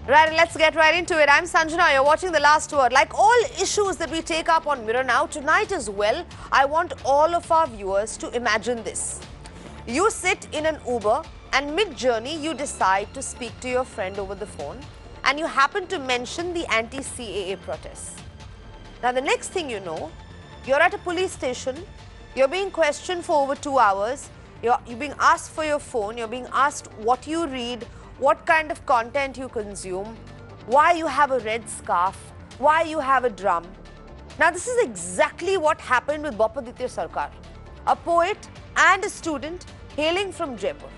Right, let's get right into it. I'm Sanjana, you're watching The Last Word. Like all issues that we take up on Mirror Now, tonight as well, I want all of our viewers to imagine this. You sit in an Uber and mid-journey you decide to speak to your friend over the phone and you happen to mention the anti-CAA protests. Now the next thing you know, you're at a police station, you're being questioned for over 2 hours, you're being asked for your phone, you're being asked what you read, what kind of content you consume, why you have a red scarf, why you have a drum. Now this is exactly what happened with Bappaditya Sarkar, a poet and a student hailing from Jaipur.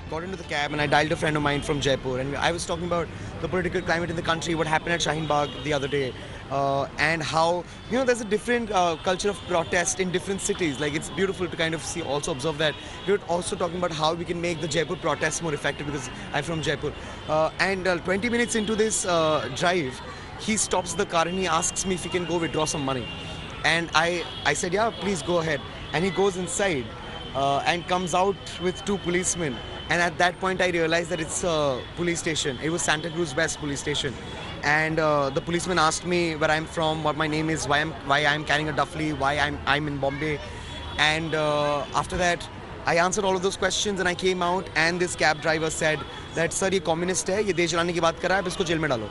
Got into the cab and I dialed a friend of mine from Jaipur, and I was talking about the political climate in the country, what happened at Shaheen Bagh the other day, and how there's a different culture of protest in different cities. Like, it's beautiful to kind of see, also observe that. We were also talking about how we can make the Jaipur protests more effective, because I'm from Jaipur. And 20 minutes into this drive, he stops the car and he asks me if he can go withdraw some money. And I said, yeah, please go ahead. And he goes inside and comes out with 2 policemen. And at that point, I realized that it's a police station. It was Santa Cruz West police station. And the policeman asked me where I'm from, what my name is, why I'm carrying a duffly, why I'm in Bombay. And after that, I answered all of those questions and I came out, and this cab driver said that, sir, ये communist है, ये देश जलाने की बात कर रहा है, अब इसको जेल में डालो.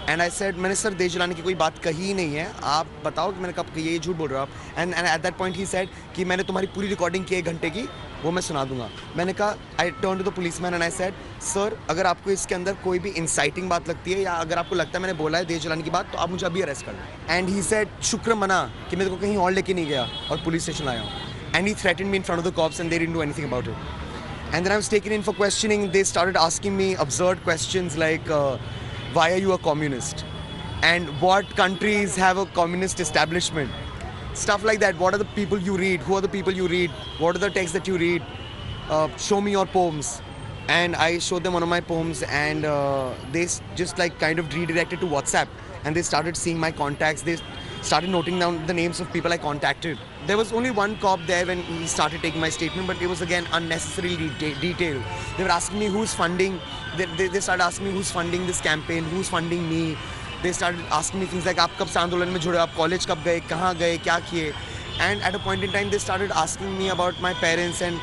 And I said, मैंने सर देश जलाने की कोई बात कही ही नहीं है, आप बताओ कि मैंने कब कही है, ये झूठ बोल रहे हो आप. And at that point he said कि मैंने तुम्हारी पूरी रिकॉर्डिंग की 1 घंटे की, वो मैं सुना दूंगा. मैंने कहा, I turned to the policeman and I said, sir, अगर आपको इसके अंदर कोई भी इंसाइटिंग बात लगती है, या अगर आपको लगता है मैंने बोला है देश जलाने की बात, तो आप मुझे अभी अरेस्ट कर लो. And he said, शुक्र मना कि मैं तो कहीं और लेके नहीं गया और पुलिस स्टेशन लाया हूँ. And he threatened me in front of the cops and they didn't do anything about it. And then I was taken in for questioning. They started asking me absurd questions like, why are you a communist? And what countries have a communist establishment? Stuff like that. What are the people you read? Who are the people you read? What are the texts that you read? Show me your poems. And I showed them one of my poems, and they just like kind of redirected to WhatsApp, and they started seeing my contacts. They started noting down the names of people I contacted. There was only one cop there when he started taking my statement, but it was again unnecessarily detailed. They were asking me who's funding. They started asking me who's funding this campaign, who's funding me. They started asking me things like, आप कब से आंदोलन में जुड़े, आप college कब गए, कहाँ गए, क्या किए. And at a point in time, they started asking me about my parents. And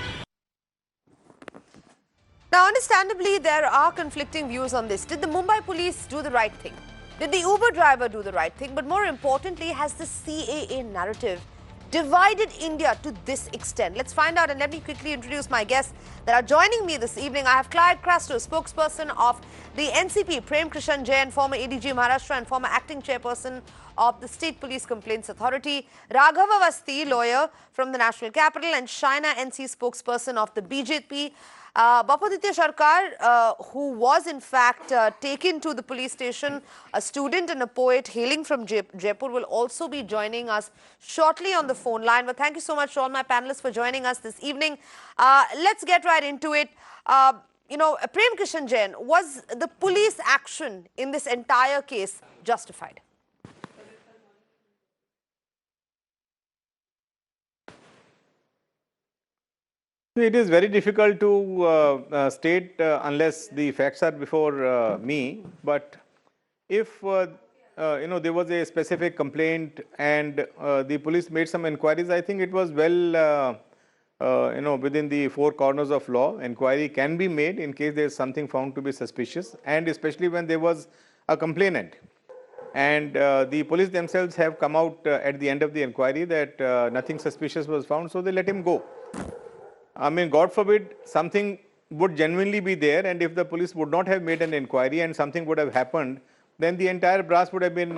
now, understandably, there are conflicting views on this. Did the Mumbai police do the right thing? Did the Uber driver do the right thing? But more importantly, has the CAA narrative divided India to this extent? Let's find out, and let me quickly introduce my guests that are joining me this evening. I have Clyde Crasto, spokesperson of the NCP, Prem Kishan Jain, former ADG Maharashtra and former acting chairperson of the State Police Complaints Authority, Raghava Vasti, lawyer from the National Capital, and Shaina NC, spokesperson of the BJP. Bappaditya Sarkar, who was in fact taken to the police station, a student and a poet hailing from Jaipur, will also be joining us shortly on the phone line. But thank you so much to all my panelists for joining us this evening. Let's get right into it. Prem Kishan Jain, was the police action in this entire case justified? It is very difficult to state unless the facts are before me. But if there was a specific complaint and the police made some inquiries, I think it was well within the 4 corners of law. Inquiry can be made in case there is something found to be suspicious, and especially when there was a complainant. And the police themselves have come out at the end of the inquiry that nothing suspicious was found, so they let him go. I mean, God forbid something would genuinely be there, and if the police would not have made an inquiry and something would have happened, then the entire brass would have been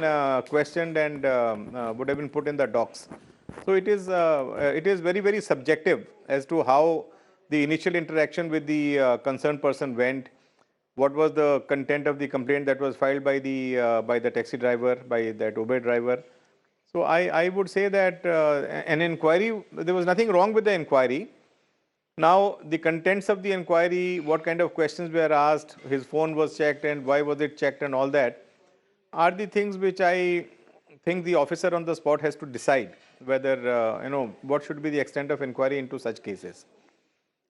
questioned and would have been put in the docks. So it is very, very subjective as to how the initial interaction with the concerned person went. What was the content of the complaint that was filed by the taxi driver, by that Uber driver? So I would say that an inquiry, there was nothing wrong with the inquiry. Now, the contents of the inquiry, what kind of questions were asked, his phone was checked and why was it checked and all that, are the things which I think the officer on the spot has to decide whether, what should be the extent of inquiry into such cases.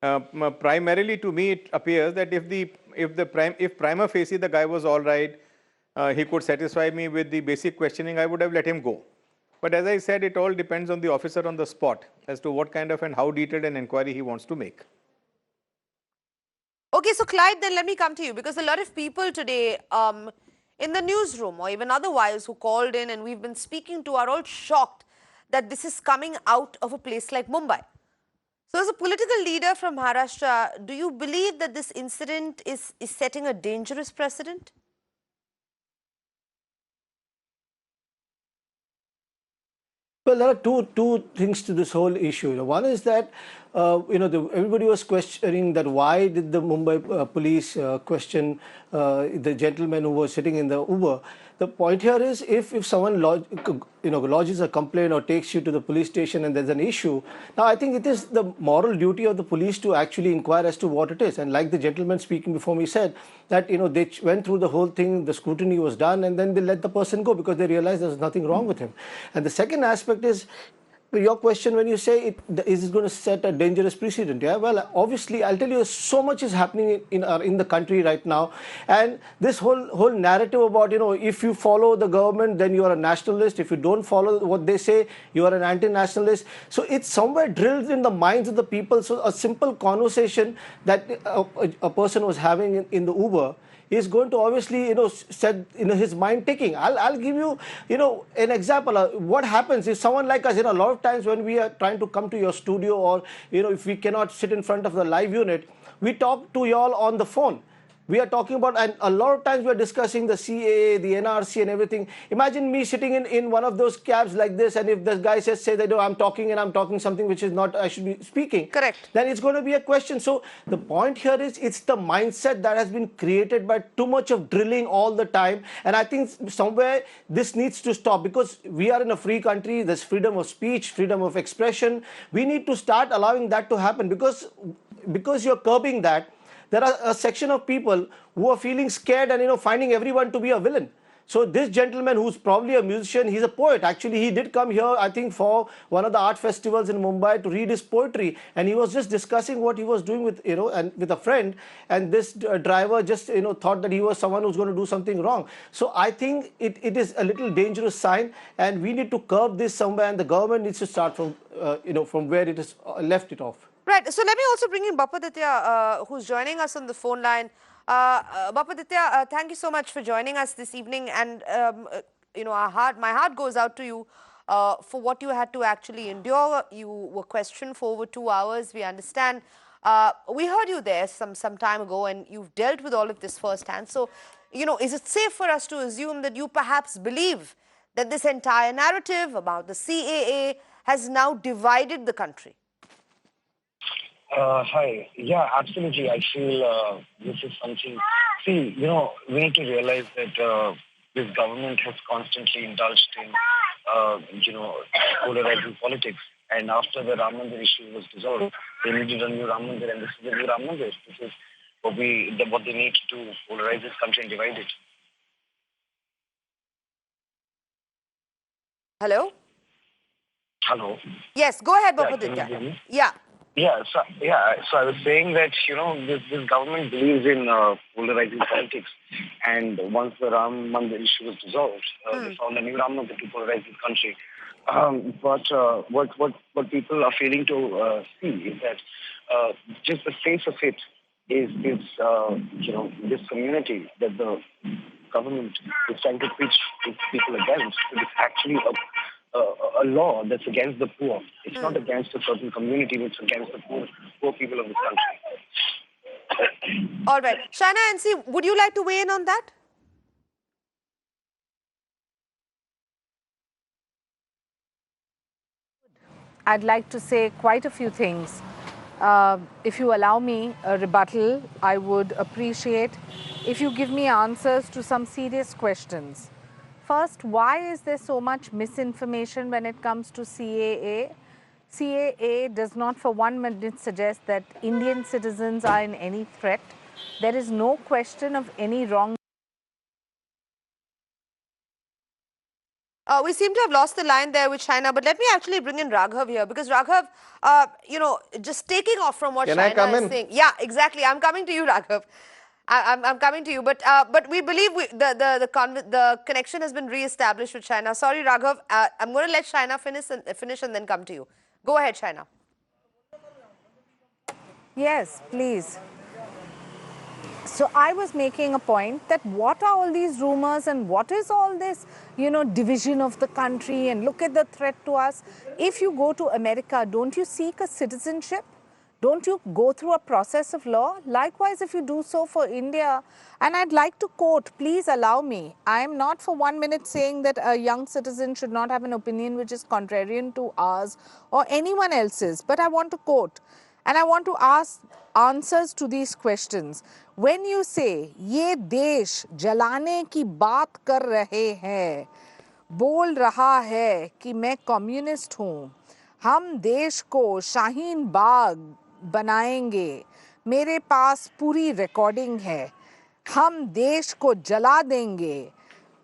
Primarily, to me, it appears that if prima facie the guy was all right, he could satisfy me with the basic questioning, I would have let him go. But as I said, it all depends on the officer on the spot as to what kind of and how detailed an inquiry he wants to make. Okay, so Clyde, then let me come to you, because a lot of people today in the newsroom or even otherwise who called in and we've been speaking to are all shocked that this is coming out of a place like Mumbai. So as a political leader from Maharashtra, do you believe that this incident is setting a dangerous precedent? Well, there are two things to this whole issue. One is that everybody was questioning that why did the Mumbai police question the gentleman who was sitting in the Uber. The point here is if someone lodges a complaint or takes you to the police station and there's an issue, now I think it is the moral duty of the police to actually inquire as to what it is. And like the gentleman speaking before me said, that they went through the whole thing, the scrutiny was done, and then they let the person go because they realized there's nothing wrong with him. And the second aspect is your question when you say is it going to set a dangerous precedent? Yeah, well, obviously, I'll tell you, so much is happening in the country right now, and this whole narrative about if you follow the government, then you are a nationalist. If you don't follow what they say, you are an anti-nationalist. So it's somewhere drilled in the minds of the people. So a simple conversation that a person was having in the Uber is going to obviously set his mind ticking. I'll give you an example. What happens if someone like us, a lot of times when we are trying to come to your studio, or if we cannot sit in front of the live unit, we talk to y'all on the phone. We are talking about, and a lot of times we are discussing the CAA, the NRC and everything. Imagine me sitting in one of those cabs like this, and if the guy say that I'm talking something which is not I should be speaking. Correct. Then it's going to be a question. So the point here is it's the mindset that has been created by too much of drilling all the time. And I think somewhere this needs to stop, because we are in a free country. There's freedom of speech, freedom of expression. We need to start allowing that to happen, because you're curbing that. There are a section of people who are feeling scared and finding everyone to be a villain. So this gentleman, who's probably a musician, he's a poet. Actually, he did come here, I think, for one of the art festivals in Mumbai to read his poetry, and he was just discussing what he was doing with and with a friend. And this driver just thought that he was someone who's going to do something wrong. So I think it is a little dangerous sign, and we need to curb this somewhere, and the government needs to start from from where it has left it off. Right. So let me also bring in Bapaditya, who's joining us on the phone line. Bapaditya, thank you so much for joining us this evening. And, my heart goes out to you for what you had to actually endure. You were questioned for over 2 hours. We understand. We heard you there some time ago, and you've dealt with all of this firsthand. So, is it safe for us to assume that you perhaps believe that this entire narrative about the CAA has now divided the country? Hi. Yeah, absolutely. I feel this is something. See, we need to realize that this government has constantly indulged in, polarizing politics. And after the Ram Mandir issue was dissolved, they needed a new Ram Mandir, and this is the new Ram Mandir. This is what they need to do: polarize this country and divide it. Hello? Hello. Yes, go ahead, Yeah, can you Bapaditya. hear me? Yeah. So I was saying that this government believes in polarizing politics, and once the Ram Mandir issue was dissolved, they found a new Ram Mandir to polarize this country. But what people are failing to see is that just the face of it is this community that the government is trying to preach people against. It is actually a law that's against the poor. It's not against a certain community, it's against the poor people of this country. All right. Shaina NC, would you like to weigh in on that? I'd like to say quite a few things. If you allow me a rebuttal, I would appreciate if you give me answers to some serious questions. First, why is there so much misinformation when it comes to CAA? CAA does not for 1 minute suggest that Indian citizens are in any threat. There is no question of any wrong. We seem to have lost the line there with Shaina, but let me actually bring in Raghav here, because Raghav, just taking off from what Can I come Shaina is in? saying. Yeah, exactly. I'm coming to you, Raghav. I'm coming to you, but we believe the connection has been re-established with Shaina. Sorry, Raghav. I'm going to let Shaina finish and then come to you. Go ahead, Shaina. Yes, please. So I was making a point that what are all these rumors and what is all this, division of the country and look at the threat to us. If you go to America, don't you seek a citizenship? Don't you go through a process of law? Likewise, if you do so for India, and I'd like to quote, please allow me, I am not for 1 minute saying that a young citizen should not have an opinion which is contrarian to ours or anyone else's, but I want to quote. And I want to ask answers to these questions. When you say, ये देश जलाने की बात कर रहे हैं, बोल रहा है कि मैं कम्युनिस्ट हूँ, हम देश को शाहीन बाग बनाएंगे, मेरे पास पूरी रिकॉर्डिंग है, हम देश को जला देंगे,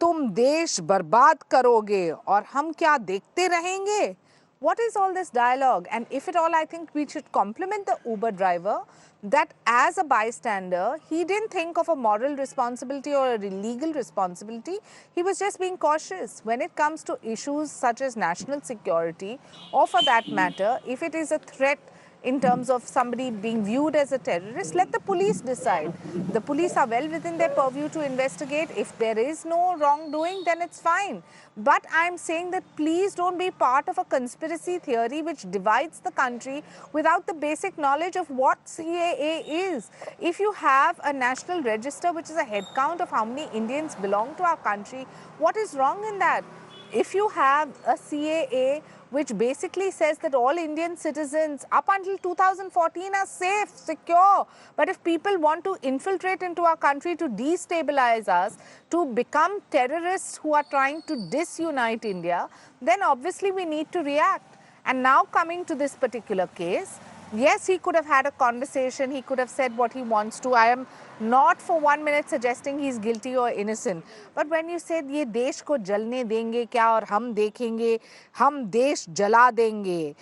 तुम देश बर्बाद करोगे और हम क्या देखते रहेंगे? What is all this dialogue? And if at all, I think we should compliment the Uber driver that as a bystander, he didn't think of a moral responsibility or a legal responsibility. He was just being cautious. When it comes to issues such as national security, or for that matter, if it is a threat in terms of somebody being viewed as a terrorist, let the police decide. The police are well within their purview to investigate. If there is no wrongdoing, then it's fine. But I'm saying that please don't be part of a conspiracy theory which divides the country without the basic knowledge of what CAA is. If you have a national register which is a head count of how many Indians belong to our country, what is wrong in that? If you have a CAA which basically says that all Indian citizens up until 2014 are safe, secure. But if people want to infiltrate into our country to destabilize us, to become terrorists who are trying to disunite India, then obviously we need to react. And now coming to this particular case, yes, he could have had a conversation, he could have said what he wants to. I am not for 1 minute suggesting he's guilty or innocent. But when you said, ये देश को जलने देंगे क्या और हम देखेंगे, हम देश जला देंगे,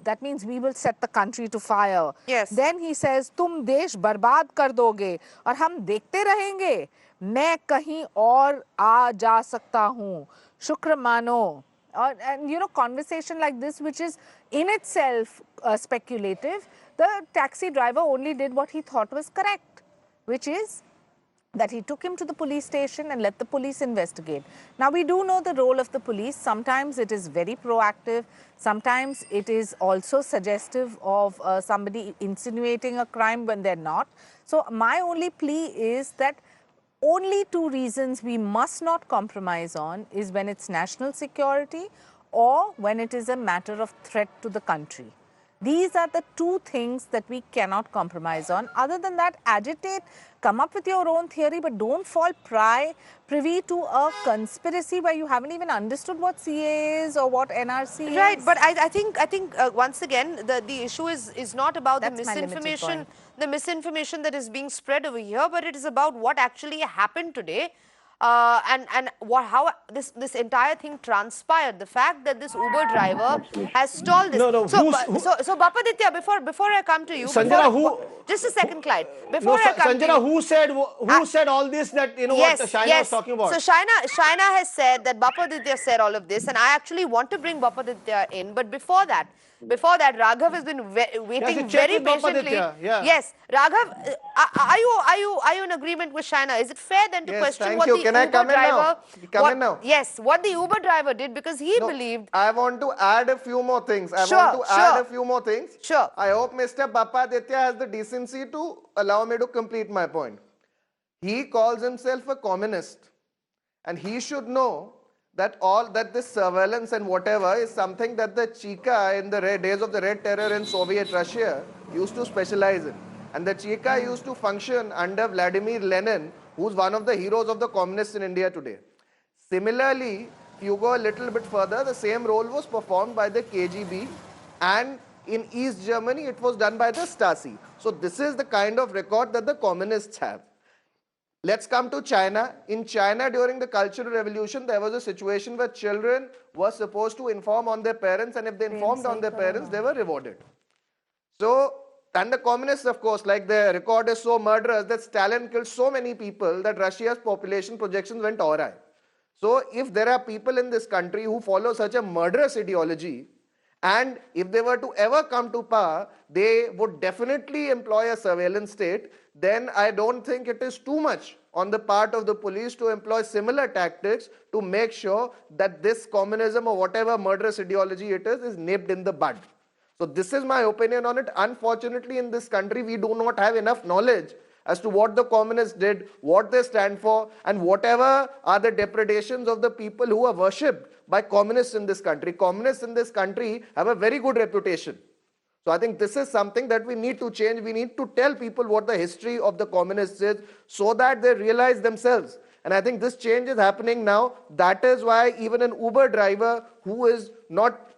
that means we will set the country to fire. Yes. Then he says, तुम देश बर्बाद कर दोगे और हम देखते रहेंगे, मैं कहीं और आ जा सकता हूँ, शुक्र मानो. And conversation like this, which is in itself speculative, the taxi driver only did what he thought was correct, which is that he took him to the police station and let the police investigate. Now, we do know the role of the police. Sometimes it is very proactive. Sometimes it is also suggestive of somebody insinuating a crime when they're not. So, my only plea is that only two reasons we must not compromise on is when it's national security or when it is a matter of threat to the country. These are the two things that we cannot compromise on. Other than that, agitate, come up with your own theory, but don't fall privy to a conspiracy where you haven't even understood what CA is or what NRC is. Right, but I think once again the issue is not about That's the my limited misinformation, point. that is being spread over here, but it is about what actually happened today. And how this entire thing transpired. The fact that this Uber driver has stalled this. No, So Bapaditya, before I come to you, Sanjana, just a second, Clyde. Before I come Sanjana, to you, who said all this? That yes, what Shaina yes. was talking about. So Shaina has said that Bapaditya said all of this, and I actually want to bring Bapaditya in. But before that, Raghav has been waiting very patiently. Yeah. Yes, Raghav, are you in agreement with Shaina? Is it fair then to Yes, question thank what you. the Can I Uber come in now? driver? Come in now. Yes, what the Uber driver did, because he believed. I want to add a few more things. Sure. Sure. I hope Mr. Bapaditya has the decency to allow me to complete my point. He calls himself a communist, and he should know that this surveillance and whatever is something that the CAA in the days of the Red Terror in Soviet Russia used to specialize in. And the CAA used to function under Vladimir Lenin, who's one of the heroes of the communists in India today. Similarly, if you go a little bit further, the same role was performed by the KGB, and in East Germany it was done by the Stasi. So this is the kind of record that the communists have. Let's come to China. In China, during the Cultural Revolution, there was a situation where children were supposed to inform on their parents, and if they informed on their parents, they were rewarded. So, and the communists, of course, like their record is so murderous that Stalin killed so many people that Russia's population projections went awry. So, if there are people in this country who follow such a murderous ideology, and if they were to ever come to power, they would definitely employ a surveillance state, then I don't think it is too much on the part of the police to employ similar tactics to make sure that this communism or whatever murderous ideology it is nipped in the bud. So this is my opinion on it. Unfortunately, in this country, we do not have enough knowledge as to what the communists did, what they stand for, and whatever are the depredations of the people who are worshipped by communists in this country. Communists in this country have a very good reputation. So I think this is something that we need to change. We need to tell people what the history of the communists is so that they realize themselves. And I think this change is happening now. That is why even an Uber driver who is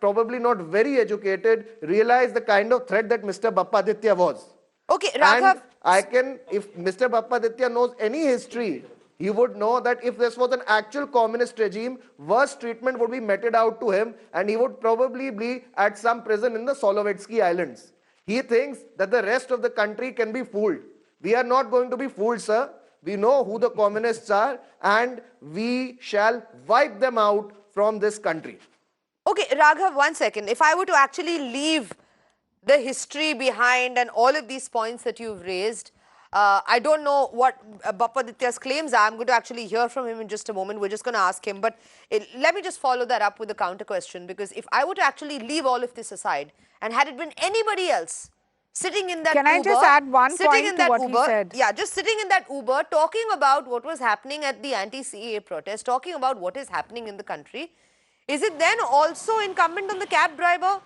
probably not very educated realized the kind of threat that Mr. Bappaditya was. Okay, Raghav. And if Mr. Bappaditya knows any history, he would know that if this was an actual communist regime, worse treatment would be meted out to him, and he would probably be at some prison in the Solovetsky Islands. He thinks that the rest of the country can be fooled. We are not going to be fooled, sir. We know who the communists are, and we shall wipe them out from this country. Okay, Raghav, 1 second. If I were to actually leave the history behind and all of these points that you've raised, I don't know what Bappaditya's claims are. I'm going to actually hear from him in just a moment. We're just going to ask him. But let me just follow that up with a counter question, because if I were to actually leave all of this aside and had it been anybody else sitting in that Can Uber, I just add one point in to that what Uber, he said? Yeah, just sitting in that Uber, talking about what was happening at the anti-CAA protest, talking about what is happening in the country, is it then also incumbent on the cab driver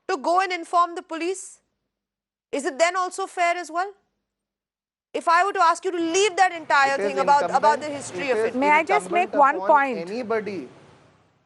to go and inform the police? Is it then also fair as well? If I were to ask you to leave that entire thing about the history of it. May I just make one point? Anybody,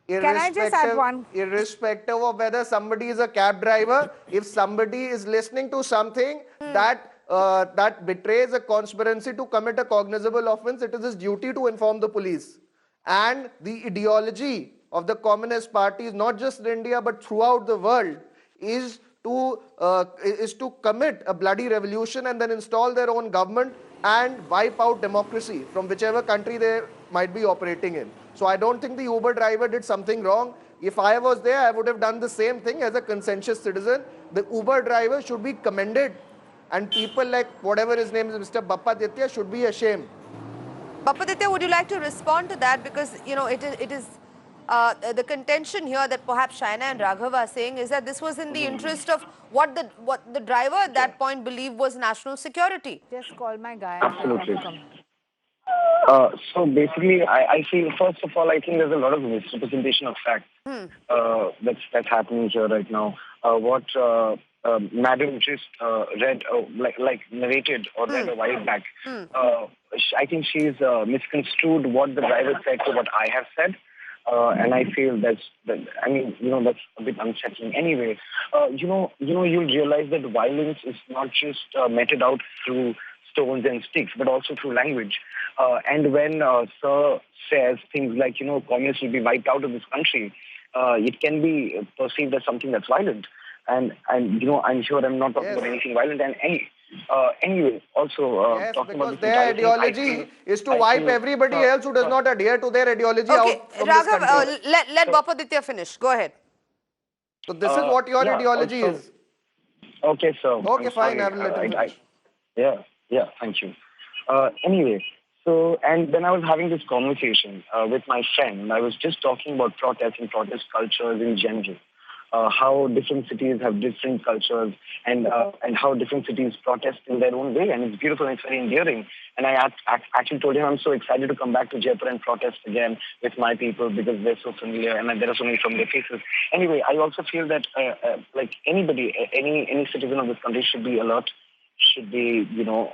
Can I just add one? irrespective of whether somebody is a cab driver, if somebody is listening to something that betrays a conspiracy to commit a cognizable offense, it is his duty to inform the police. And the ideology of the Communist Party is not just in India but throughout the world is to commit a bloody revolution and then install their own government and wipe out democracy from whichever country they might be operating in. So I don't think the Uber driver did something wrong. If I was there, I would have done the same thing as a conscientious citizen. The Uber driver should be commended, and people like whatever his name is, Mr. Bappaditya, should be ashamed. Bappaditya, would you like to respond to that? Because, you know, it is the contention here that perhaps Shaina and Raghav are saying is that this was in the interest of what the driver at that point believed was national security. Just call my guy. Absolutely. So basically, I feel, first of all, I think there's a lot of misrepresentation of fact that's happening here right now. What Madam just read, like narrated or read a while back, I think she's misconstrued what the driver said to what I have said. And I feel that's a bit unsettling. Anyway, you'll realize that violence is not just meted out through stones and sticks, but also through language. And when Sir says things like, communists will be wiped out of this country, it can be perceived as something that's violent. And I'm sure I'm not talking about anything violent. And anyway, also talking about their ideology is to wipe everybody else who does not adhere to their ideology out from Raghav, this country. let Bappaditya finish. Go ahead. So this is what your ideology is. Okay, so okay, fine. I will let you finish. Yeah, thank you. Anyway, so and then I was having this conversation with my friend. I was just talking about protests and protest cultures in general. How different cities have different cultures and how different cities protest in their own way. And it's beautiful and it's very endearing. And I actually told him I'm so excited to come back to Jaipur and protest again with my people because they're so familiar and there are so many familiar faces. Anyway, I also feel that like anybody, any citizen of this country should be alert, should be,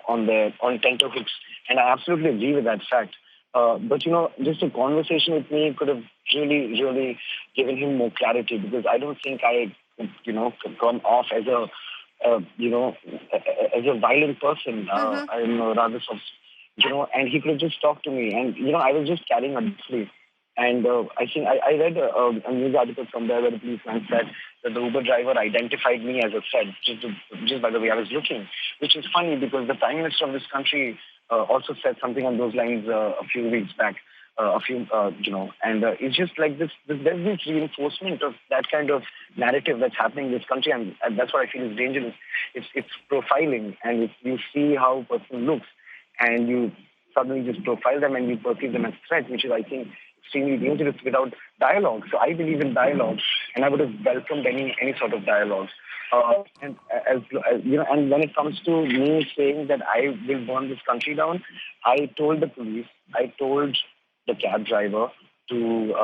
on tenterhooks. And I absolutely agree with that fact. But, just a conversation with me could have really given him more clarity because I don't think I, could come off as as a violent person. I'm rather and he could have just talked to me. And, I was just carrying a display. And I think I read a news article somewhere where the policeman said that the Uber driver identified me as a threat just by the way I was looking, which is funny because the Prime Minister of this country also said something on those lines a few weeks back. And it's just like there's this reinforcement of that kind of narrative that's happening in this country, and that's what I feel is dangerous. It's profiling, and if you see how a person looks, and you suddenly just profile them and you perceive them as threats, which is, I think, extremely dangerous without dialogue. So I believe in dialogue, and I would have welcomed any sort of dialogue. And and when it comes to me saying that I will burn this country down, I told the police, I told the cab driver to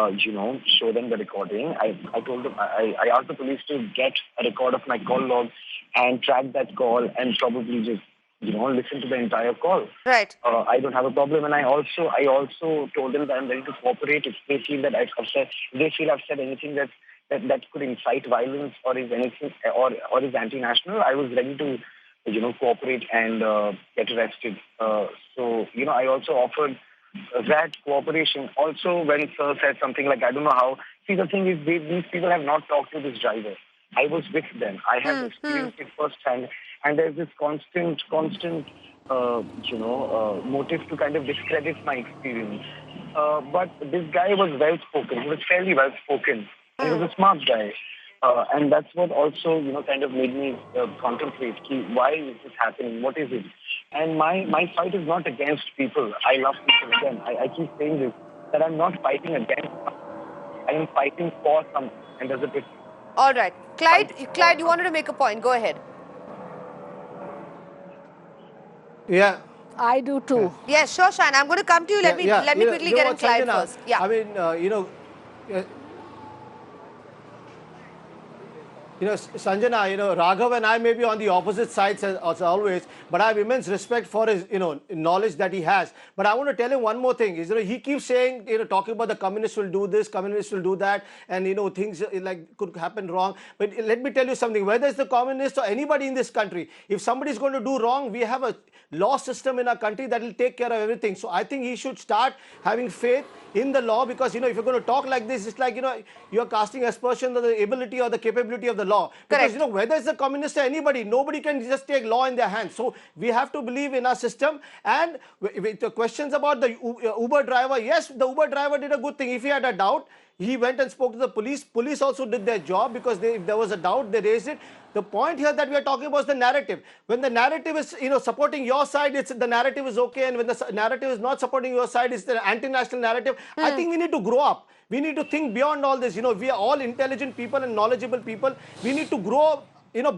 show them the recording. I told them, I asked the police to get a record of my call log and track that call and probably just listen to the entire call. Right. I don't have a problem, and I also told them that I'm ready to cooperate if they feel that I've said anything that could incite violence or is anything or is anti-national. I was ready to cooperate and get arrested. I also offered that cooperation. Also, when Sir said something like, I don't know how. See, the thing is, these people have not talked to this driver. I was with them. I have experienced it firsthand. And there's this constant motive to kind of discredit my experience. But this guy was well-spoken. He was fairly well-spoken. He was a smart guy. And that's what also, kind of made me contemplate, why is this happening? What is it? And my fight is not against people. I love people. Again, I keep saying this, that I'm not fighting against something. I am fighting for something. And there's a difference. All right. Clyde, you wanted to make a point. Go ahead. Yeah. I do too. Yes, sure, Shine. I'm going to come to you. Let me quickly get in Clyde first. Yeah. I mean, Sanjana, Raghav and I may be on the opposite sides as always, but I have immense respect for his, knowledge that he has. But I want to tell him one more thing. Is, he keeps saying, talking about the communists will do this, communists will do that, and, things like could happen wrong. But let me tell you something. Whether it's the communists or anybody in this country, if somebody is going to do wrong, we have a law system in our country that will take care of everything. So I think he should start having faith in the law, because, if you're going to talk like this, it's like, you're casting aspersion on the ability or the capability of the law. Because, Correct. Whether it's the communist or anybody, nobody can just take law in their hands. So we have to believe in our system. And with the questions about the Uber driver, yes, the Uber driver did a good thing. If he had a doubt, he went and spoke to the police. Police also did their job, because if there was a doubt, they raised it. The point here that we are talking about is the narrative. When the narrative is, supporting your side, the narrative is okay. And when the narrative is not supporting your side, it's the anti-national narrative. I think we need to grow up. We need to think beyond all this. We are all intelligent people and knowledgeable people. We need to grow,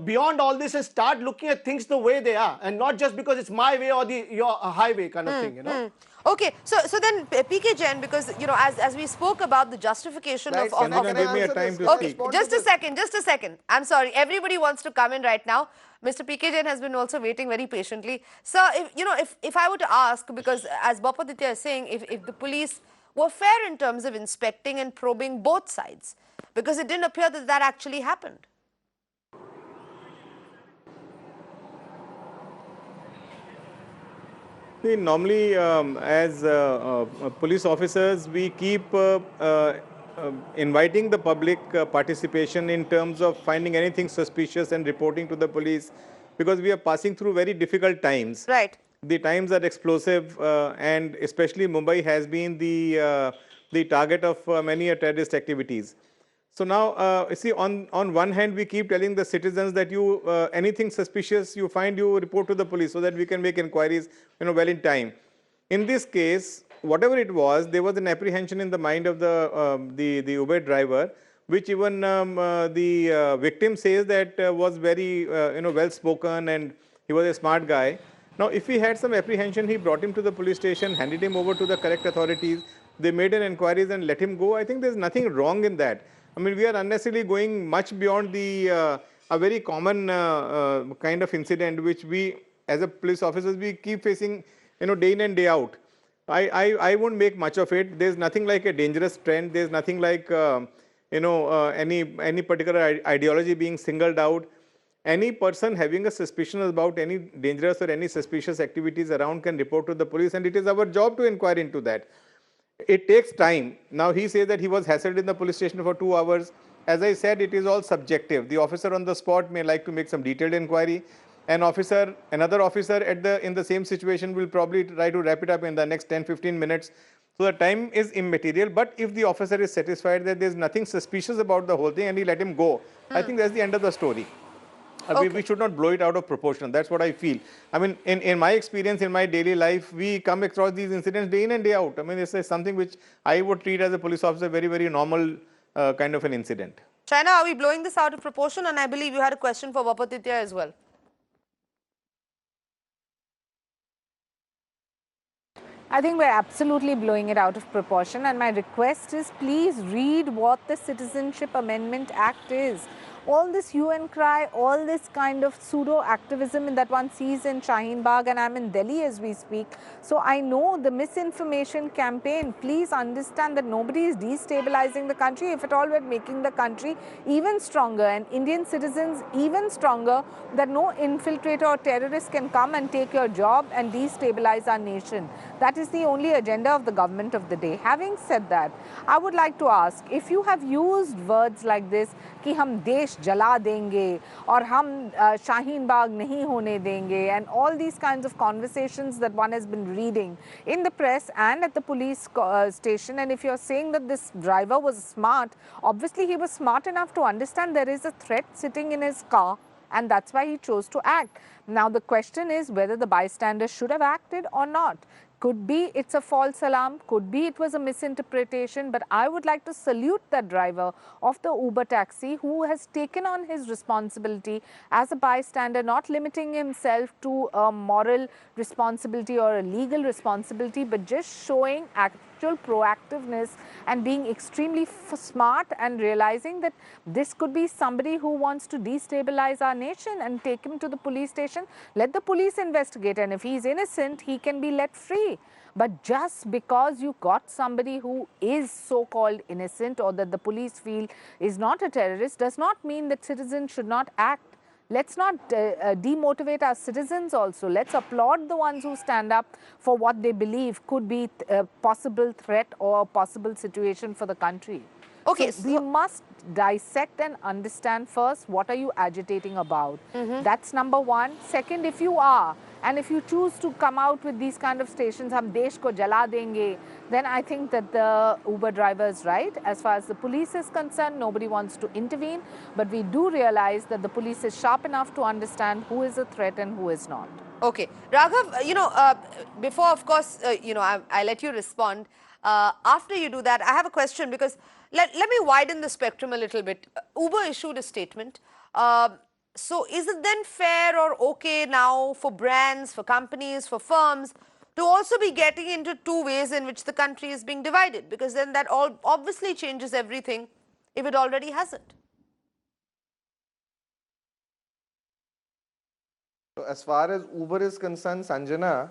beyond all this and start looking at things the way they are, and not just because it's my way or your highway kind of thing. Okay, so then PK Jain, because as we spoke about the justification Right, of give me a time to okay, speak. just a second. I'm sorry, everybody wants to come in right now. Mr. PK Jain has been also waiting very patiently. So if I were to ask, because as Bapaditya is saying, if the police were fair in terms of inspecting and probing both sides, because it didn't appear that actually happened. See, normally, as police officers, we keep inviting the public participation in terms of finding anything suspicious and reporting to the police, because we are passing through very difficult times. Right. The times are explosive, and especially Mumbai has been the target of many terrorist activities. So now, see, on one hand, we keep telling the citizens that anything suspicious you find, you report to the police, so that we can make inquiries, well in time. In this case, whatever it was, there was an apprehension in the mind of the Uber driver, which even the victim says that was very, well spoken, and he was a smart guy. Now, if he had some apprehension, he brought him to the police station, handed him over to the correct authorities. They made an inquiries and let him go. I think there's nothing wrong in that. I mean, we are unnecessarily going much beyond a very common kind of incident, which we, as a police officers, we keep facing, day in and day out. I won't make much of it. There's nothing like a dangerous trend. There's nothing like, any particular ideology being singled out. any person having a suspicion about any dangerous or any suspicious activities around can report to the police, and it is our job to inquire into that. It takes time. Now he says that he was hassled in the police station for 2 hours. As I said, it is all subjective. The officer on the spot may like to make some detailed inquiry. Another officer in the same situation will probably try to wrap it up in the next 10-15 minutes. So the time is immaterial. But if the officer is satisfied that there is nothing suspicious about the whole thing and he let him go, I think that's the end of the story. We should not blow it out of proportion. That's what I feel. I mean, in my experience, in my daily life, we come across these incidents day in and day out. I mean, this is something which I would treat as a police officer very, very normal kind of an incident. China, are we blowing this out of proportion? And I believe you had a question for Vapatitya as well. I think we're absolutely blowing it out of proportion, and my request is please read what the Citizenship Amendment Act is. All this hue and cry, all this kind of pseudo activism that one sees in Shaheen Bagh, and I'm in Delhi as we speak. So I know the misinformation campaign. Please understand that nobody is destabilizing the country. If at all, we're making the country even stronger and Indian citizens even stronger, that no infiltrator or terrorist can come and take your job and destabilize our nation. That is the only agenda of the government of the day. Having said that, I would like to ask, if you have used words like this, कि हम देश जला देंगे और हम शाहीन बाग नहीं होने देंगे, and all these kinds of conversations that one has been reading in the press and at the police station, and if you're saying that this driver was smart, obviously he was smart enough to understand there is a threat sitting in his car, and that's why he chose to act. Now the question is whether the bystander should have acted or not. Could be it's a false alarm, could be it was a misinterpretation, but I would like to salute that driver of the Uber taxi who has taken on his responsibility as a bystander, not limiting himself to a moral responsibility or a legal responsibility, but just showing actual proactiveness and being extremely smart and realizing that this could be somebody who wants to destabilize our nation, and take him to the police station. Let the police investigate, and if he is innocent, he can be let free. But just because you got somebody who is so-called innocent or that the police feel is not a terrorist does not mean that citizens should not act. Let's not demotivate our citizens also. Let's applaud the ones who stand up for what they believe could be a possible threat or a possible situation for the country. Okay, so we must dissect and understand first, what are you agitating about? That's number one. Second, if you are, and if you choose to come out with these kind of stations, hum desh ko jala denge, then I think that the Uber driver is right. As far as the police is concerned, nobody wants to intervene, but we do realize that the police is sharp enough to understand who is a threat and who is not. Okay, Raghav, before, of course, I let you respond. After you do that, I have a question, because let me widen the spectrum a little bit. Uber issued a statement. So is it then fair or okay now for brands, for companies, for firms to also be getting into two ways in which the country is being divided? Because then that all obviously changes everything if it already hasn't. So as far as Uber is concerned, Sanjana,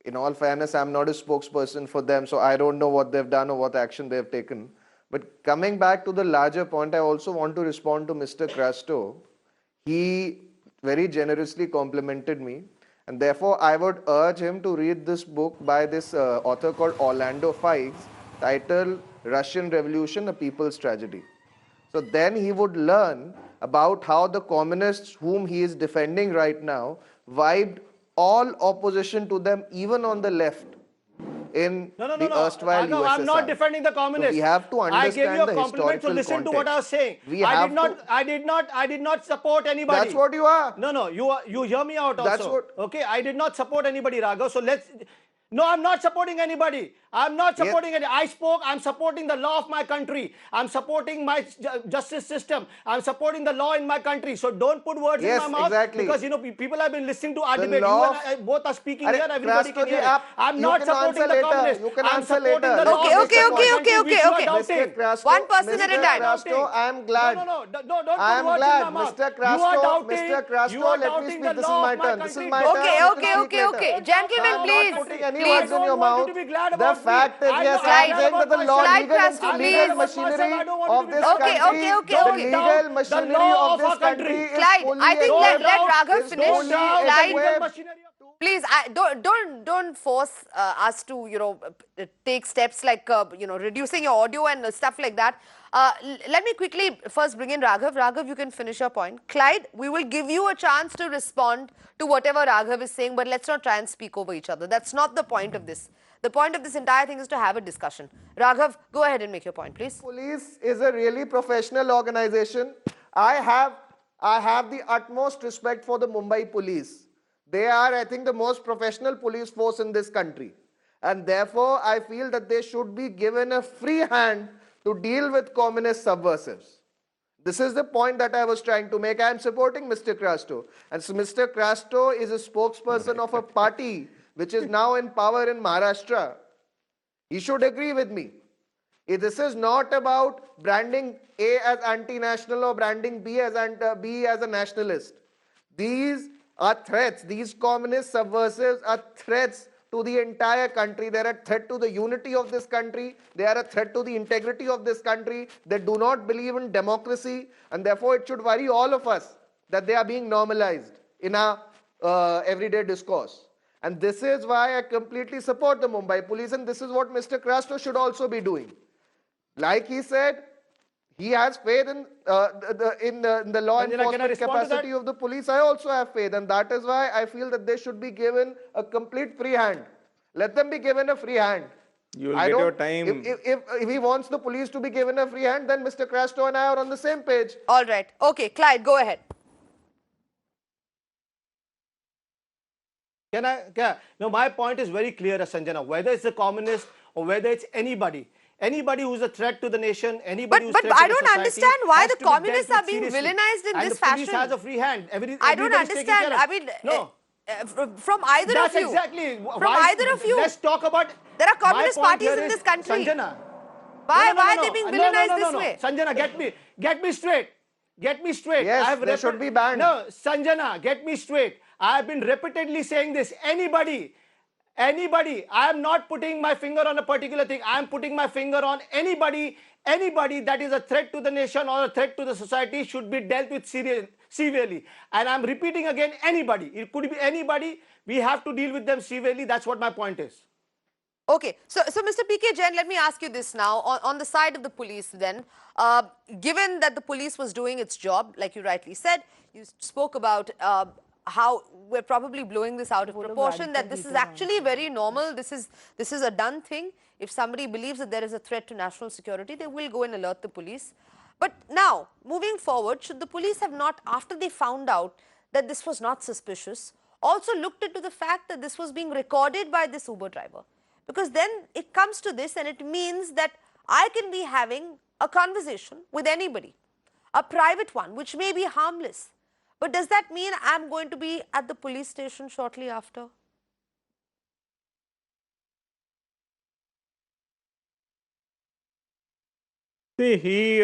in all fairness, I'm not a spokesperson for them, so I don't know what they've done or what action they've taken. But coming back to the larger point, I also want to respond to Mr. Crasto. He very generously complimented me, and therefore I would urge him to read this book by this author called Orlando Figes, titled Russian Revolution, A People's Tragedy. So then he would learn about how the communists whom he is defending right now wiped all opposition to them, even on the left, in the erstwhile USSR. I'm not defending the communists. So we have to understand the historical context. So listen to what I was saying. I did not support anybody. That's what you are. No, you hear me out also. That's what. Okay, I did not support anybody, Raghav. So let's. No, I'm not supporting anybody. I'm not supporting it. I spoke, I'm supporting the law of my country. I'm supporting my justice system. I'm supporting the law in my country. So don't put words in my mouth. Exactly. Because, people have been listening to our debate. You and I both are speaking here. Everybody can hear it. I'm not supporting the communists. You can I'm answer supporting later. the law of Okay. Mr. Crasto, One person at a time. Crasto, I am glad. No, don't put words in my mouth. Mr. Crasto, let me speak. This is my turn. Okay. Gentlemen, please. putting please. words in your mouth. The fact is, yes, Clyde, I'm saying that the law, Clyde Crasto, legal please. machinery of this Okay, country, okay. the legal machinery of this country is Clyde, fully I think let equipped. Raghav is finish. fully Clyde, equipped. please, don't force us to take steps like reducing your audio and stuff like that. Let me quickly first bring in Raghav. Raghav, you can finish your point. Clyde, we will give you a chance to respond to whatever Raghav is saying, but let's not try and speak over each other. That's not the point of this. The point of this entire thing is to have a discussion. Raghav, go ahead and make your point, please. Police is a really professional organization. I have the utmost respect for the Mumbai police. They are, I think, the most professional police force in this country. And therefore, I feel that they should be given a free hand to deal with communist subversives. This is the point that I was trying to make. I am supporting Mr. Crasto. And so Mr. Crasto is a spokesperson of a party which is now in power in Maharashtra. He should agree with me. This is not about branding A as anti-national or branding B as a nationalist. These are threats. These communist subversives are threats to the entire country. They are a threat to the unity of this country. They are a threat to the integrity of this country. They do not believe in democracy, and therefore it should worry all of us that they are being normalized in our everyday discourse. And this is why I completely support the Mumbai police, and this is what Mr. Crasto should also be doing. Like he said, he has faith in the law enforcement capacity of the police. I also have faith, and that is why I feel that they should be given a complete free hand. Let them be given a free hand. You will get your time. If he wants the police to be given a free hand, then Mr. Crasto and I are on the same page. All right. Okay, Clyde, go ahead. No, my point is very clear, Sanjana. Whether it's a communist or whether it's anybody who's a threat to the nation, anybody who's a threat But I to the don't society understand why the has to be communists dealt are with being seriously. villainized in And this the police fashion. has a free hand. I don't understand. I mean, no. From either That's of you. exactly. From either of you. Let's talk about. There are communist my point parties here in is, this country. Sanjana. Why are they being villainized this way? Sanjana, get me straight. Get me straight. Yes, they should be banned. No, Sanjana, get me straight. I have been repeatedly saying this. Anybody, I am not putting my finger on a particular thing. I am putting my finger on anybody that is a threat to the nation or a threat to the society should be dealt with severely. And I'm repeating again, anybody. It could be anybody. We have to deal with them severely. That's what my point is. Okay, so Mr. P.K. Jain, let me ask you this now. On the side of the police then, given that the police was doing its job, like you rightly said, you spoke about how we're probably blowing this out of proportion, that this is actually very normal, this is a done thing. If somebody believes that there is a threat to national security, they will go and alert the police. But now, moving forward, should the police have not, after they found out that this was not suspicious, also looked into the fact that this was being recorded by this Uber driver? Because then it comes to this, and it means that I can be having a conversation with anybody, a private one, which may be harmless. But does that mean I'm going to be at the police station shortly after? See, he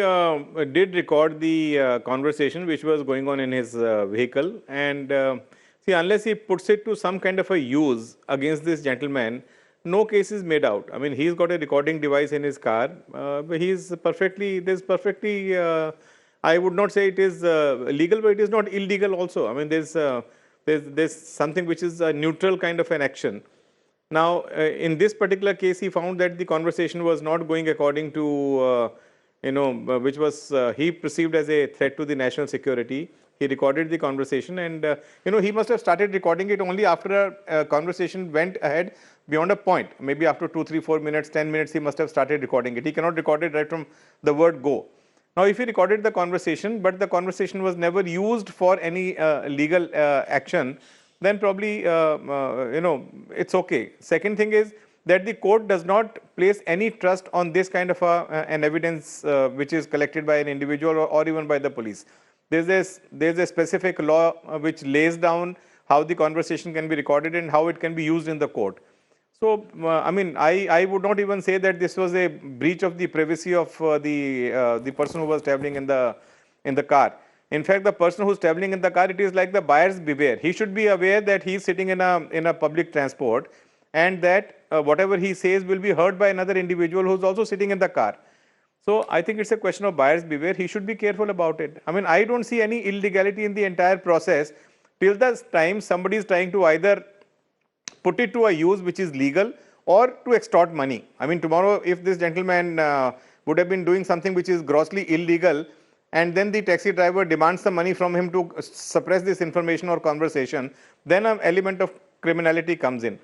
did record the conversation which was going on in his vehicle, and see, unless he puts it to some kind of a use against this gentleman, no case is made out. I mean, he's got a recording device in his car. He's perfectly, I would not say it is legal, but it is not illegal also. I mean, there's something which is a neutral kind of an action. Now, in this particular case, he found that the conversation was not going according to, which was he perceived as a threat to the national security. He recorded the conversation, and he must have started recording it only after a conversation went ahead beyond a point. Maybe after 2, 3, 4 minutes, 10 minutes, he must have started recording it. He cannot record it right from the word go. Now, if he recorded the conversation, but the conversation was never used for any legal action, then probably, it's okay. Second thing is that the court does not place any trust on this kind of an evidence which is collected by an individual or even by the police. There's a specific law which lays down how the conversation can be recorded and how it can be used in the court. So, I mean, I would not even say that this was a breach of the privacy of the person who was traveling in the car. In fact, the person who's traveling in the car, it is like the buyer's beware. He should be aware that he is sitting in a public transport, and that whatever he says will be heard by another individual who's also sitting in the car. So I think it's a question of buyers beware. He should be careful about it. I mean, I don't see any illegality in the entire process till the time somebody is trying to either put it to a use which is legal or to extort money. I mean, tomorrow if this gentleman would have been doing something which is grossly illegal, and then the taxi driver demands some money from him to suppress this information or conversation, then an element of criminality comes in.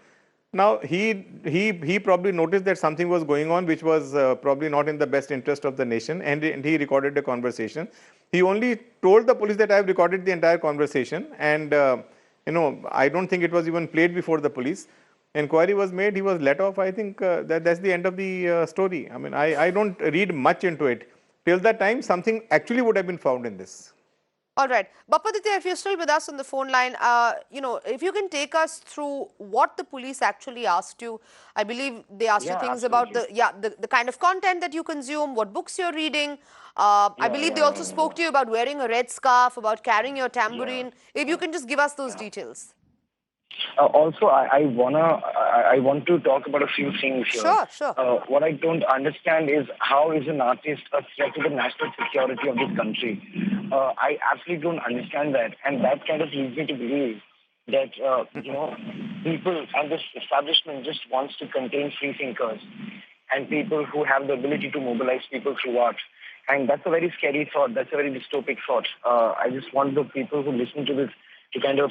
Now, he probably noticed that something was going on which was probably not in the best interest of the nation, and he recorded the conversation. He only told the police that I have recorded the entire conversation, and I don't think it was even played before the police. Inquiry was made, he was let off. I think that's the end of the story. I mean, I don't read much into it till the time something actually would have been found in this. All right. Bappaditya, if you're still with us on the phone line, if you can take us through what the police actually asked you. I believe they asked you things about the kind of content that you consume, what books you're reading. I believe they also spoke to you about wearing a red scarf, about carrying your tambourine. If you can just give us those details. Also, I want to talk about a few things here. Sure. What I don't understand is how is an artist a threat to the national security of this country? I absolutely don't understand that, and that kind of leads me to believe that people and this establishment just wants to contain free thinkers and people who have the ability to mobilize people through art. And that's a very scary thought. That's a very dystopic thought. I just want the people who listen to this to kind of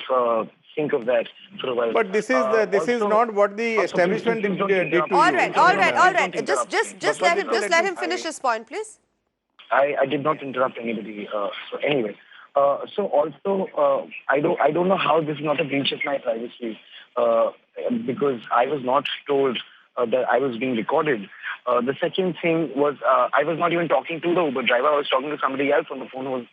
think of that for a while. But this is not what the establishment did to you. All right. Just let him finish his point, please. I did not interrupt anybody. So anyway, so also I don't know how this is not a breach of my privacy because I was not told that I was being recorded. The second thing was I was not even talking to the Uber driver. I was talking to somebody else on the phone who was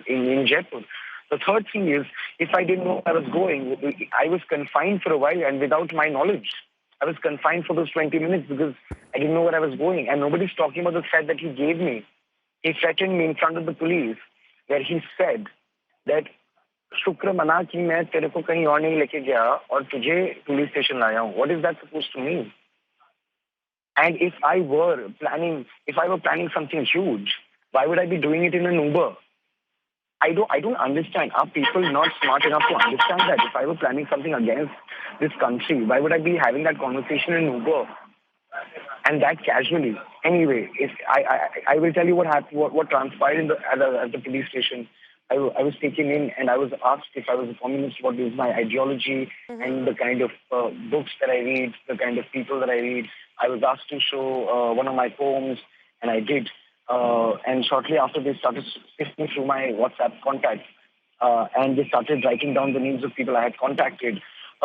in Jaipur. The third thing is, if I didn't know where I was going, I was confined for a while and without my knowledge. I was confined for those 20 minutes because I didn't know where I was going. And nobody's talking about the threat that he gave me. He threatened me in front of the police where he said that Shukra mana ki main tere ko kahin aur nahi leke gaya aur tujhe police station laya hu. What is that supposed to mean? And if I were planning something huge, why would I be doing it in an Uber? I don't understand. Are people not smart enough to understand that? If I were planning something against this country, why would I be having that conversation in Uber? And that casually. Anyway, if I will tell you what transpired at the police station. I was taken in and I was asked if I was a communist, what is my ideology and the kind of books that I read, the kind of people that I read. I was asked to show one of my poems, and I did. And shortly after, they started sifting through my WhatsApp contacts, and they started writing down the names of people I had contacted.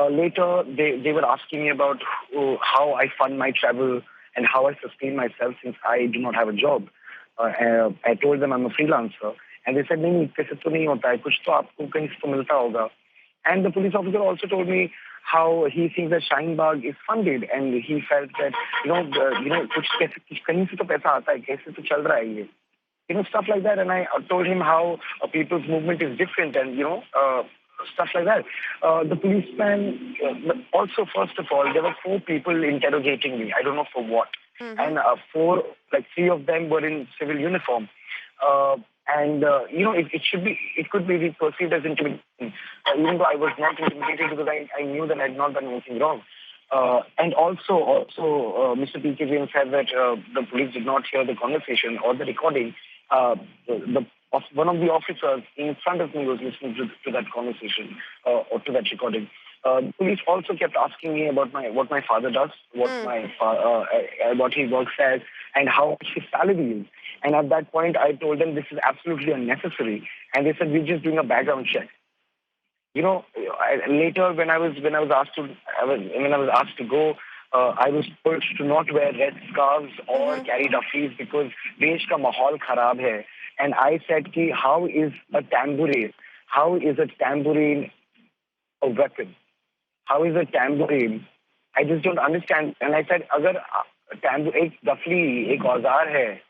Later, they were asking me about how I fund my travel and how I sustain myself since I do not have a job. I told them I'm a freelancer. And they said, nahi, kaise to nahi hota hai, kuch to aapko kahin se to milta hoga. And the police officer also told me how he thinks that Shaheen Bagh is funded, and he felt that, kuch kahin se to paisa aata hai, kaise to chal raha hai ye. Stuff like that. And I told him how a people's movement is different and, stuff like that. The policeman, also, first of all, there were 4 people interrogating me. I don't know for what. And 3 of them were in civil uniform. It could be perceived as intimidation, even though I was not intimidated because I knew that I had not done anything wrong. And also, Mr. P.K. Jain said that the police did not hear the conversation or the recording. One of the officers in front of me was listening to that conversation or to that recording. The police also kept asking me about what my father does, what he works as, and how his salary is. And at that point, I told them this is absolutely unnecessary. And they said, we're just doing a background check. Later when I was asked to go, I was told to not wear red scarves or carry dufflies because desh ka mahal kharab hai. And I said, how is a tambourine a weapon? How is a tambourine? I just don't understand. And I said, agar ek duffli, ek औजार hai,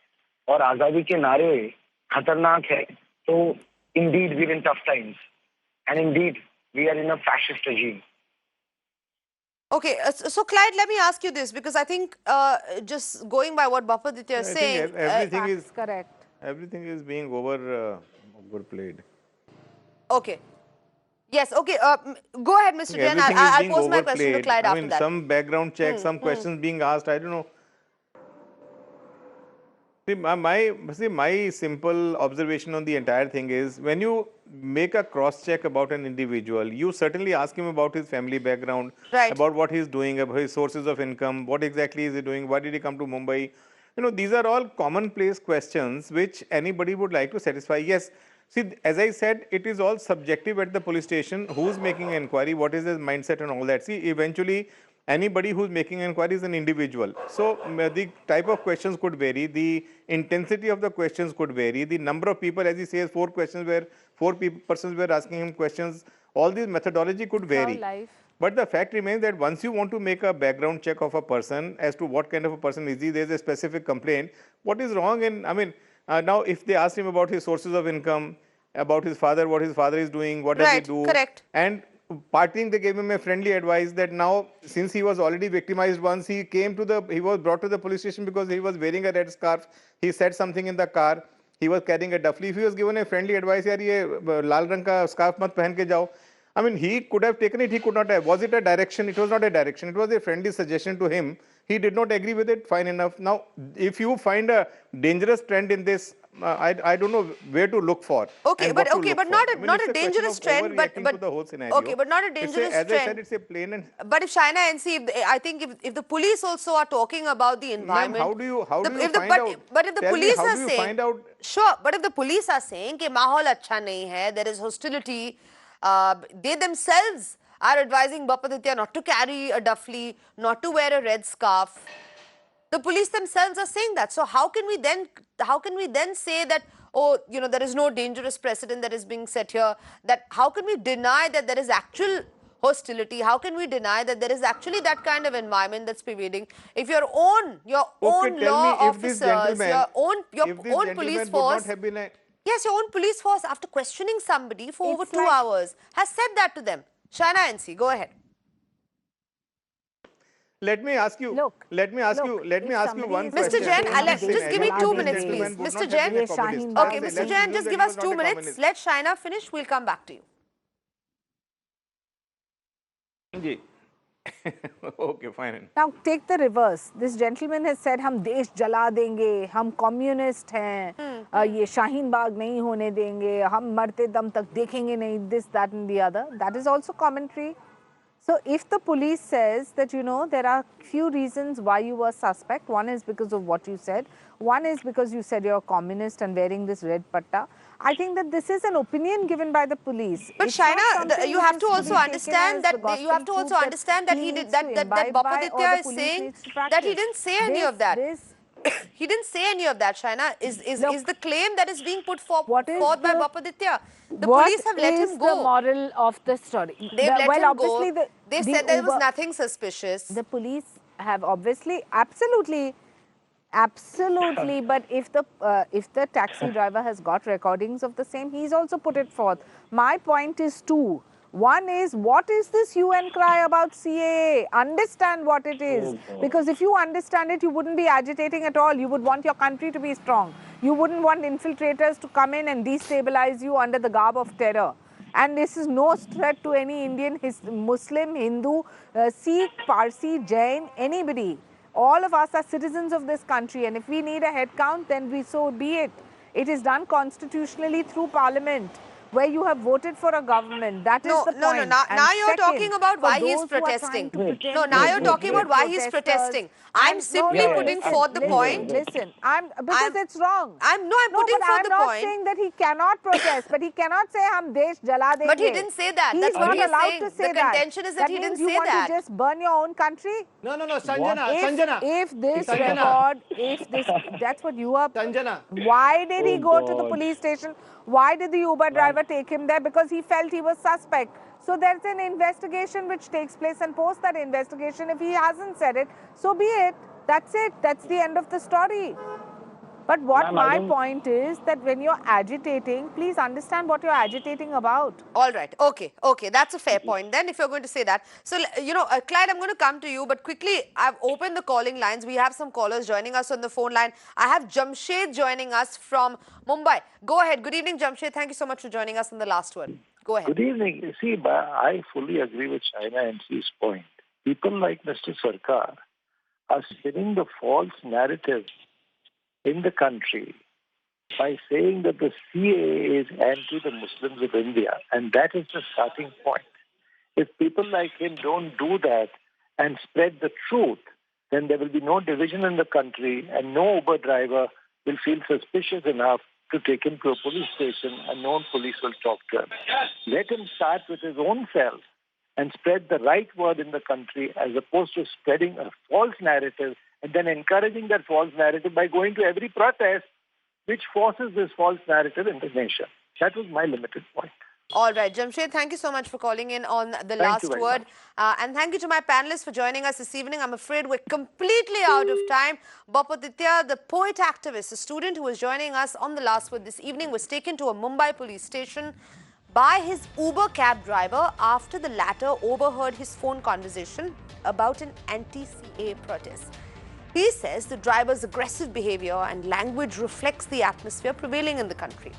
और आजादी के नारे खतरनाक है, तो indeed we're in tough times, and indeed we are in a fascist regime. Okay, so Clyde, let me ask you this, because I think just going by what Bapaditya is I saying, think everything is Facts, correct. everything is being overplayed. okay. Yes, okay. Go ahead, Mr. Jain. Everything is I'll being pose my question to overplayed. Clyde I after mean, that. some background check, some questions being asked. I don't know. See, my simple observation on the entire thing is, when you make a cross check about an individual, you certainly ask him about his family background, Right. about what he's doing, about his sources of income, what exactly is he doing, why did he come to Mumbai. These are all commonplace questions which anybody would like to satisfy. Yes, see, as I said, it is all subjective at the police station. Who's making an inquiry, what is his mindset and all that. See, eventually, anybody who's making an inquiry is an individual. So the type of questions could vary, the intensity of the questions could vary, the number of people, as he says, 4 questions where persons were asking him questions, all these methodology could It's our vary. life. But the fact remains that once you want to make a background check of a person as to what kind of a person is he, there's a specific complaint. What is wrong in, now if they ask him about his sources of income, about his father, what his father is doing, what does he Right, do, correct. and parting they gave him a friendly advice that now, since he was already victimized once, he was brought to the police station because he was wearing a red scarf, he said something in the car, he was carrying a duffel. If he was given a friendly advice, yaar ye lal rang ka scarf mat pehen ke jao, he could have taken it, he could not have. Was it a direction? It was not a direction. It was a friendly suggestion to him. He did not agree with it, fine enough. Now, if you find a dangerous trend in this, I don't know where to look for. Okay, and but what to okay, look but for. not I a mean, not it's a question dangerous of trend, but overreacting to the whole scenario. okay, but not a dangerous As trend. I said, it's a plain and. But if China and see, I think if the police also are talking about the Ma'am, environment, how do you find but, out? But if the Tell me, police how are do you saying, find out? sure, but if the police are saying कि माहौल अच्छा नहीं है, there is hostility, they themselves are advising Bapaditya not to carry a duffly, not to wear a red scarf. The police themselves are saying that. So how can we then say that, oh, there is no dangerous precedent that is being set here? That how can we deny that there is actual hostility? How can we deny that there is actually that kind of environment that's prevailing? If your own Okay, tell me, law if this officers, gentleman, your if this own police gentleman would not force, have been a. yes, your own police force, after questioning somebody for over It's 2 like- hours, has said that to them. Shaina NC, go ahead. Let me ask you. Look, Let me ask you if somebody one is question. Mr. Jain, In this just give me scenario, 2 this minutes, gentleman please. would Mr. not have been a Jain. communist. Shaheen Okay, Bagh Mr. Let's Jain, assume just that give he us was not 2 a minutes. communist. Let Shaina finish. We'll come back to you. Ji. Okay, fine. Now take the reverse. This gentleman has said हम देश जला देंगे, हम communist हैं, ये शाहीन बाग नहीं होने देंगे, हम मरते दम तक देखेंगे नहीं, this, that and the other. That is also commentary. So if the police says that, there are few reasons why you were suspect, one is because of what you said, one is because you said you're a communist and wearing this red patta, I think that this is an opinion given by the police. But It's not Shaina, something you which have is to also be taken understand as that the you have to gospel also truth understand that he needs did to that imbibe by, or Bapaditya the is police saying needs to that he practice. didn't say any of that. He didn't say any of that, Shaina. Is Look, the claim that is being put forth what is by the- Bapaditya. The what police have let is him the go. moral of the story? They've let well, him obviously go. They the said there was Uber- nothing suspicious. The police have obviously, absolutely, but if the taxi driver has got recordings of the same, he's also put it forth. My point is two. One is, what is this hue and cry about CAA? Understand what it is. Because if you understand it, you wouldn't be agitating at all. You would want your country to be strong. You wouldn't want infiltrators to come in and destabilize you under the garb of terror. And this is no threat to any Indian, Muslim, Hindu, Sikh, Parsi, Jain, anybody. All of us are citizens of this country, and if we need a head count, then so be it. It is done constitutionally through parliament, where you have voted for a government. That is the point. Now you're second, talking about for why he's those who are protesting. trying to pretend No, now that you're they talking hate about why he's protesters, protesting. I'm simply putting forth the point. Listen, because it's wrong. I'm putting but forth I'm the not point. saying that he cannot protest, but he cannot say hum desh jala denge. But he didn't say that. He That's is what not he's allowed saying. to say The that. contention is that he means didn't you say want that. to just burn your own country. No, Sanjana. If this Sanjana. record, that's what you are. Sanjana. Why did he go to the police station? Why did the Uber driver take him there? Because he felt he was suspect. So there's an investigation which takes place, and post that investigation, if he hasn't said it, so be it. That's it. That's the end of the story. But what Ma'am, my point is that when you're agitating, please understand what you're agitating about. All right. Okay. Okay. That's a fair point then, if you're going to say that. So, Clyde, I'm going to come to you, but quickly, I've opened the calling lines. We have some callers joining us on the phone line. I have Jamshed joining us from Mumbai. Go ahead. Good evening, Jamshed. Thank you so much for joining us on the last word. Go ahead. Good evening. You see, I fully agree with China MC's point. People like Mr. Sarkar are spinning the false narrative in the country by saying that the CAA is anti the Muslims of India, and that is the starting point. If people like him don't do that and spread the truth, then there will be no division in the country, and no Uber driver will feel suspicious enough to take him to a police station, and no police will talk to him. Let him start with his own self and spread the right word in the country, as opposed to spreading a false narrative and then encouraging that false narrative by going to every protest which forces this false narrative in the nation. That was my limited point. All right, Jamshed, thank you so much for calling in on the last word. And thank you to my panelists for joining us this evening. I'm afraid we're completely out of time. Bapatitya, the poet activist, a student who was joining us on the last word this evening, was taken to a Mumbai police station by his Uber cab driver after the latter overheard his phone conversation about an anti-CAA protest. He says the driver's aggressive behavior and language reflects the atmosphere prevailing in the country.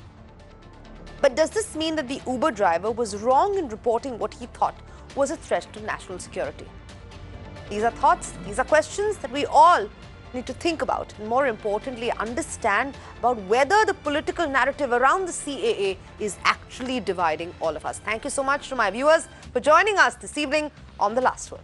But does this mean that the Uber driver was wrong in reporting what he thought was a threat to national security? These are thoughts, these are questions that we all need to think about, and more importantly, understand about whether the political narrative around the CAA is actually dividing all of us. Thank you so much to my viewers for joining us this evening on The Last Word.